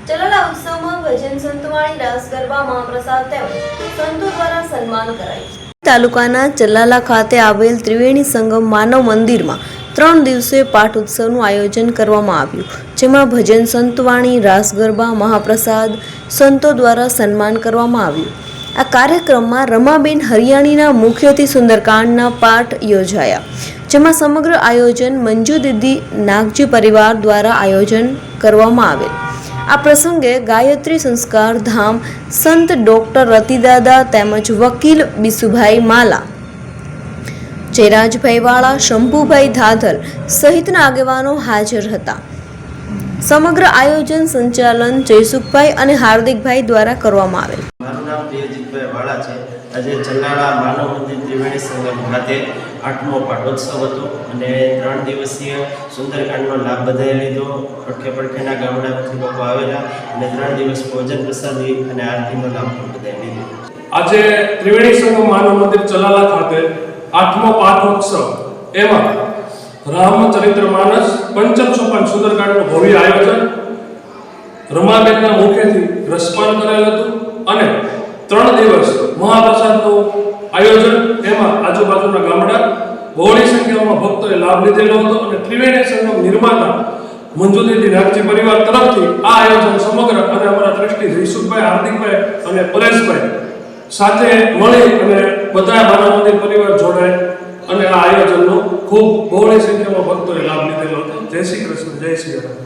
ચલાલા ઉત્સવમાં ભજન સંતવાણી રાસ ગરબા મહાપ્રસાદ તેમજ સંતો દ્વારા સન્માન કરાયું। તાલુકાના ચલાલા ખાતે આવેલ ત્રિવેણી સંગમ માનવ મંદિરમાં 3 દિવસીય પાઠ ઉત્સવનું આયોજન કરવામાં આવ્યું, જેમાં ભજન સંતવાણી રાસ ગરબા મહાપ્રસાદ સંતો દ્વારા સન્માન કરવામાં આવ્યું। આ કાર્યક્રમમાં રમાબેન હરિયાણીના મુખ્યથી સુંદરકાંડના પાઠ યોજાયા, જેમાં સમગ્ર આયોજન મંજુ દીદી નાગજી પરિવાર દ્વારા આયોજન કરવામાં આવેલ। આ પ્રસંગે ગાયત્રી સંસ્કાર ધામ સંત ડોક્ટર રતિદાદા તેમજ વકીલ બિસુભાઈ માલા, જયરાજભાઈ વાળા, શંભુભાઈ ધાધલ સહિતના આગેવાનો હાજર હતા। સમગ્ર આયોજન સંચાલન જયસુખભાઈ અને હાર્દિકભાઈ દ્વારા કરવામાં આવેલ। મારું નામ દેવજીતભાઈ વાળા છે। આજે ચલાલા માનવ મંદિર ત્રિવેણી સંગમ ખાતે 8મો પાઠોત્સવ હતો અને 3 દિવસીય સુંદરકાંડનો લાભ બધાએ લીધો। પડખે પડખેના ગામડામાંથી લોકો આવેલા અને 3 દિવસ ભોજન પ્રસાદી અને આરતીનો લાભ પણ બધાએ લીધો। આજે ત્રિવેણી સંગમ માનવ મંદિર ચલાલા ખાતે 8મો પાઠોત્સવ એમાં રામચરિત્ર માનસ પંચમ સોપાન સુંદરકાંડનું ભવ્ય આયોજન રમાબેનના મુખેથી રસપાન કરેલ હતું અને 3 દિવસ મહાપ્રસાદનું આયોજન એમાં આજુબાજુના ગામડા બહોળી સંખ્યામાં ભક્તોએ લાભ લીધેલો હતો અને ત્રિવેણી સંગમ નિર્માતા મંજુ દીદી નાગજી પરિવાર તરફથી આ આયોજન સમગ્ર અને અમારા ટ્રસ્ટી જયસુખભાઈ, હાર્દિકભાઈ અને પરેશભાઈ સાથે મળી અને બધા માનવ મંદિર પરિવાર જોડાય અને આ આયોજનનો ખૂબ બહોળી સંખ્યામાં ભક્તોએ લાભ લીધેલો હતો। જય શ્રી કૃષ્ણ, જય શ્રી રામ।